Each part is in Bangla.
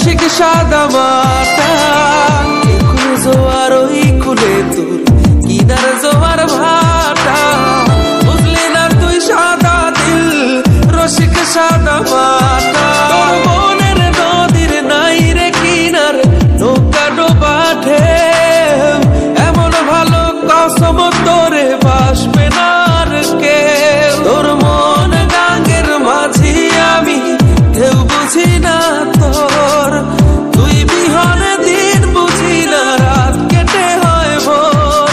রসিক সাদা মাটা একুলে জোয়ার ওই কুলে তোর কিনার জোয়ার ভাটা বুঝলি না তুই সাদা দিল রসিক সাদা মাটা তোর মনের নদীর নাই রে কিনার নৌকা ডোবা ঢেউ এমন ভালো কসম তোরে বাসবে না আর কেউ তোর মন গাঙ্গের মাঝি আমি ঢেউ বুঝি না তোর তুই বিহনে দিন বুঝি না রাত কেটে হয় ভোর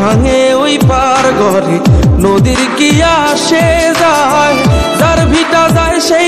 ভাঙে ওই পার ঘরে নদীর কি আসে যায় যার ভিটা যায় সেই